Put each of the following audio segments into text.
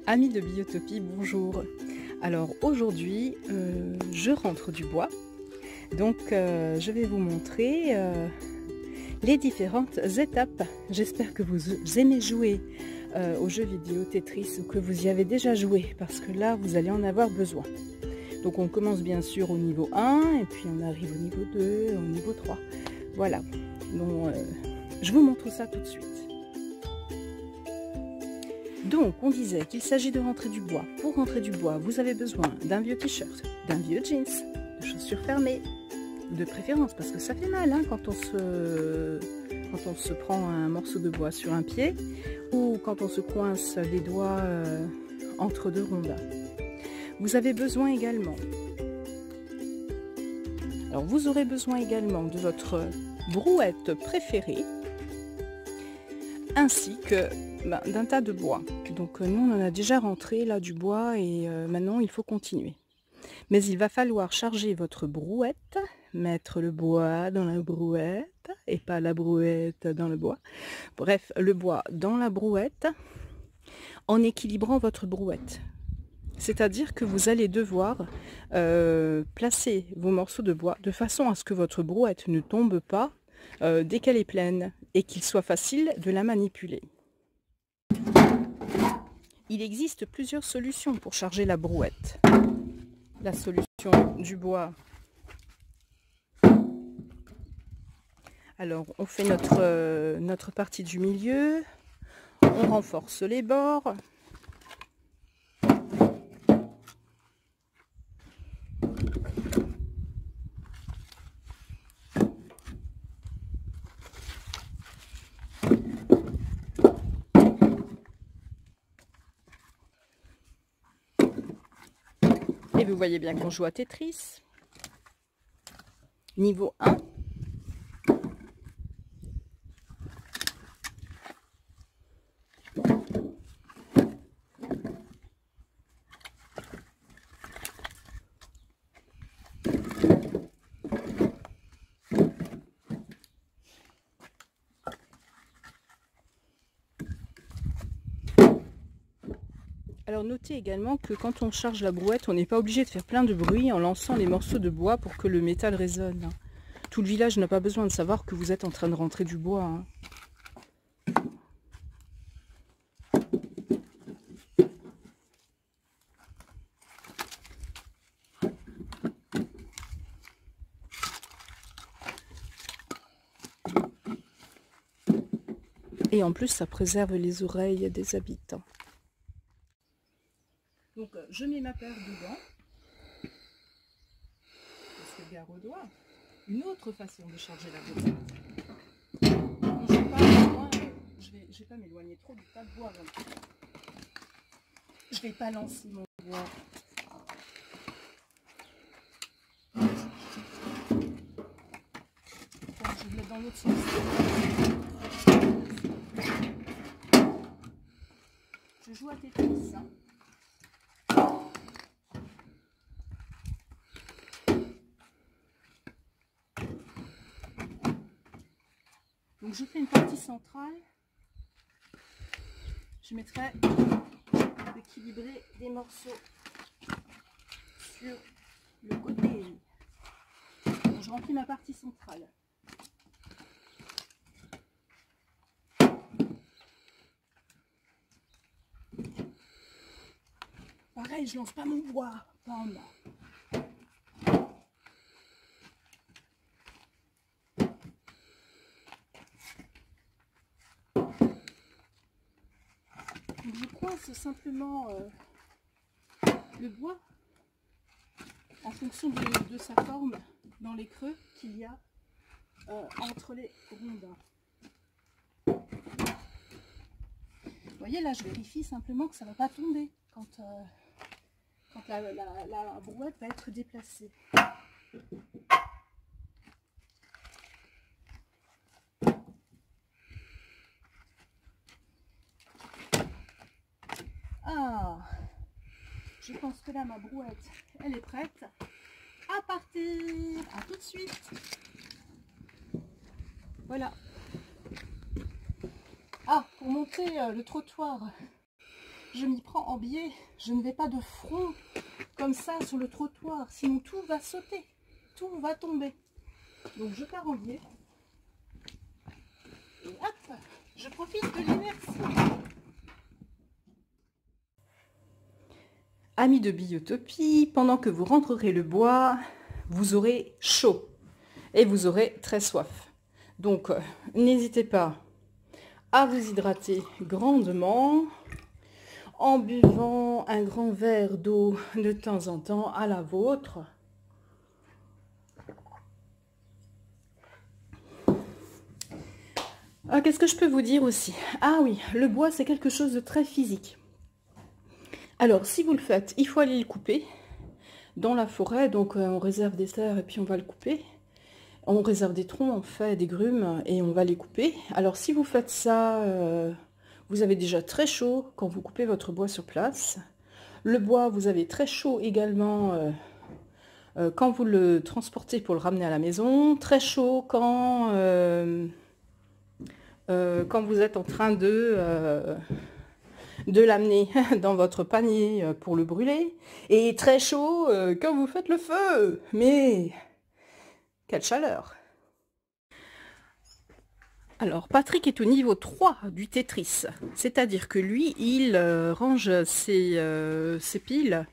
Amis de Biotopie, bonjour. Alors aujourd'hui, je rentre du bois. Donc je vais vous montrer les différentes étapes. J'espère que vous aimez jouer aux jeux vidéo Tetris ou que vous y avez déjà joué parce que là, vous allez en avoir besoin. Donc on commence bien sûr au niveau 1 et puis on arrive au niveau 2, au niveau 3. Voilà. Donc je vous montre ça tout de suite. Donc, on disait qu'il s'agit de rentrer du bois. Pour rentrer du bois, vous avez besoin d'un vieux t-shirt, d'un vieux jeans, de chaussures fermées, de préférence, parce que ça fait mal hein, quand on se prend un morceau de bois sur un pied ou quand on se coince les doigts entre deux rondins. Vous avez besoin également, alors vous aurez besoin également de votre brouette préférée, ainsi que d'un tas de bois. Donc nous on en a déjà rentré là du bois et maintenant il faut continuer. Mais il va falloir charger votre brouette, mettre le bois dans la brouette et pas la brouette dans le bois. Bref, le bois dans la brouette en équilibrant votre brouette. C'est-à-dire que vous allez devoir placer vos morceaux de bois de façon à ce que votre brouette ne tombe pas dès qu'elle est pleine et qu'il soit facile de la manipuler. Il existe plusieurs solutions pour charger la brouette. La solution du bois. Alors, on fait notre partie du milieu. On renforce les bords. Et vous voyez bien qu'on joue à Tetris. Niveau 1. Alors notez également que quand on charge la brouette, on n'est pas obligé de faire plein de bruit en lançant les morceaux de bois pour que le métal résonne. Tout le village n'a pas besoin de savoir que vous êtes en train de rentrer du bois. Hein. Et en plus, ça préserve les oreilles des habitants. Donc, je mets ma paire dedans. Parce que gare au doigt. Une autre façon de charger la brouette. Je vais pas m'éloigner trop du tas de bois. Je vais pas lancer mon bois. Je vais le mettre dans l'autre sens. Je joue à Tetris. Hein. Donc je fais une partie centrale. Je mettrai d'équilibrer des morceaux sur le côté. Donc, je remplis ma partie centrale. Pareil, je lance pas mon bois. Bam. Donc, je coince simplement le bois en fonction de sa forme dans les creux qu'il y a entre les rondins. Vous voyez là, je vérifie simplement que ça ne va pas tomber quand la brouette va être déplacée. Ah, je pense que là ma brouette, elle est prête à partir. À tout de suite. Voilà. Ah, pour monter le trottoir, je m'y prends en biais. Je ne vais pas de front comme ça sur le trottoir, sinon tout va sauter, tout va tomber. Donc je pars en biais. Et hop, je profite de l'inertie. Amis de Biotopie, pendant que vous rentrerez le bois, vous aurez chaud et vous aurez très soif. Donc n'hésitez pas à vous hydrater grandement en buvant un grand verre d'eau de temps en temps à la vôtre. Qu'est-ce que je peux vous dire aussi? Ah oui, le bois c'est quelque chose de très physique. Alors si vous le faites, il faut aller le couper dans la forêt, donc on réserve des serres et puis on va le couper. On réserve des troncs, on fait des grumes et on va les couper. Alors si vous faites ça, vous avez déjà très chaud quand vous coupez votre bois sur place. Le bois, vous avez très chaud également quand vous le transportez pour le ramener à la maison. Très chaud quand vous êtes en train de l'amener dans votre panier pour le brûler. Et très chaud quand vous faites le feu. Mais quelle chaleur! Alors, Patrick est au niveau 3 du Tetris. C'est-à-dire que lui, il range ses piles.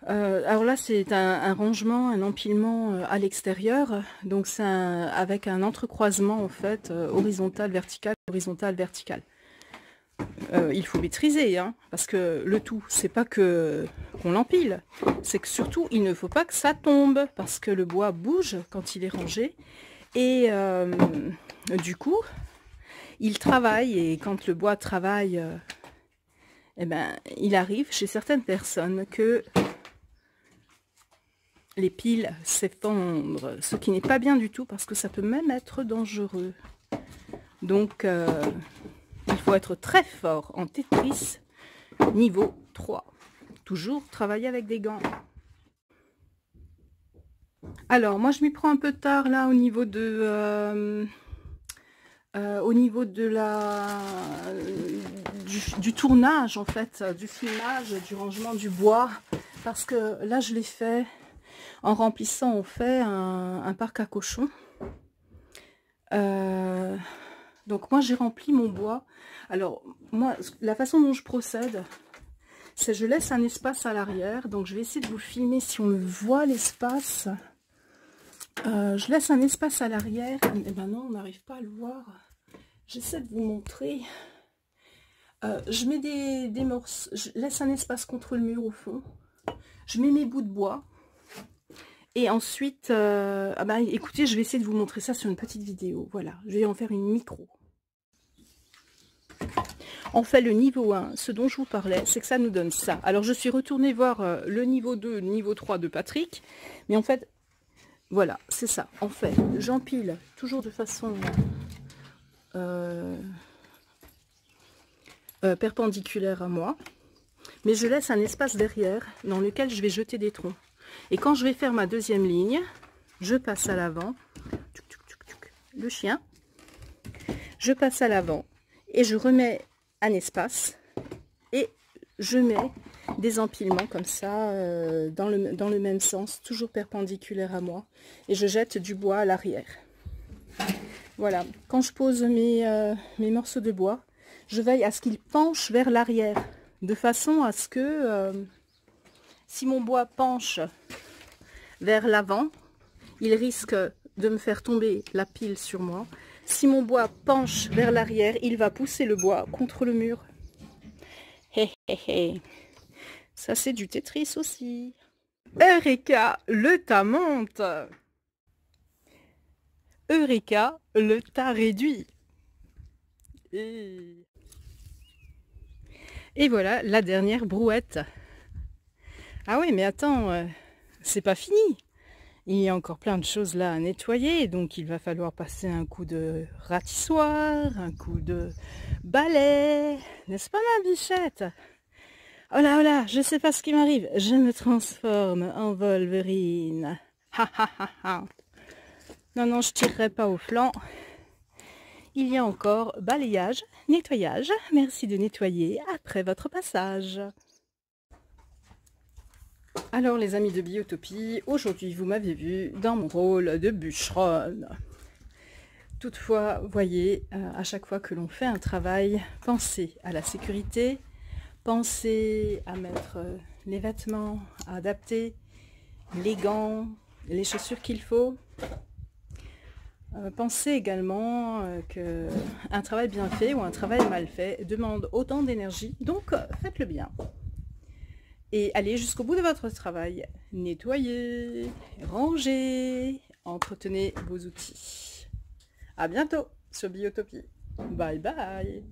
Alors là, c'est un rangement, un empilement à l'extérieur. Donc, c'est avec un entrecroisement, en fait, horizontal, vertical, horizontal, vertical. Il faut maîtriser, hein, parce que le tout, c'est pas que qu'on l'empile, c'est que surtout, il ne faut pas que ça tombe, parce que le bois bouge quand il est rangé, et du coup, il travaille, et quand le bois travaille, eh ben, il arrive chez certaines personnes que les piles s'effondrent, ce qui n'est pas bien du tout, parce que ça peut même être dangereux. Donc, il faut être très fort en Tetris, niveau 3. Toujours travailler avec des gants. Alors, moi, je m'y prends un peu tard, là, au niveau de du tournage, en fait, du filmage, du rangement du bois. Parce que là, je l'ai fait en remplissant, on fait un parc à cochons. Donc moi j'ai rempli mon bois. Alors moi la façon dont je procède, c'est je laisse un espace à l'arrière. Donc je vais essayer de vous filmer si on le voit l'espace. Je laisse un espace à l'arrière. Et ben non, on n'arrive pas à le voir. J'essaie de vous montrer. Je mets des morceaux, je laisse un espace contre le mur au fond. Je mets mes bouts de bois. Et ensuite, écoutez, je vais essayer de vous montrer ça sur une petite vidéo. Voilà, je vais en faire une micro. On fait le niveau 1, ce dont je vous parlais, c'est que ça nous donne ça. Alors, je suis retournée voir le niveau 2, le niveau 3 de Patrick. Mais en fait, voilà, c'est ça. En fait, j'empile toujours de façon perpendiculaire à moi. Mais je laisse un espace derrière dans lequel je vais jeter des troncs. Et quand je vais faire ma deuxième ligne, je passe à l'avant, le chien, je passe à l'avant et je remets un espace et je mets des empilements comme ça dans le même sens, toujours perpendiculaire à moi, et je jette du bois à l'arrière. Voilà, quand je pose mes morceaux de bois, je veille à ce qu'ils penchent vers l'arrière, de façon à ce que si mon bois penche vers l'avant, il risque de me faire tomber la pile sur moi. Si mon bois penche vers l'arrière, il va pousser le bois contre le mur. Hé hé hé. Ça c'est du Tetris aussi. Eureka, le tas monte. Eureka, le tas réduit. Et voilà la dernière brouette. Ah oui, mais attends, c'est pas fini. Il y a encore plein de choses là à nettoyer, donc il va falloir passer un coup de ratissoir, un coup de balai, n'est-ce pas ma bichette? Oh là, je sais pas ce qui m'arrive, je me transforme en Wolverine. Ha ha ha ha. Non, je tirerai pas au flanc. il y a encore balayage, nettoyage. Merci de nettoyer après votre passage. Alors les amis de Biotopie, aujourd'hui vous m'avez vu dans mon rôle de bûcheronne. Toutefois, voyez, à chaque fois que l'on fait un travail, pensez à la sécurité, pensez à mettre les vêtements adaptés, les gants, les chaussures qu'il faut. Pensez également qu'un travail bien fait ou un travail mal fait demande autant d'énergie, donc faites-le bien. Et allez jusqu'au bout de votre travail. Nettoyez, rangez, entretenez vos outils. À bientôt sur Biotopie. Bye bye.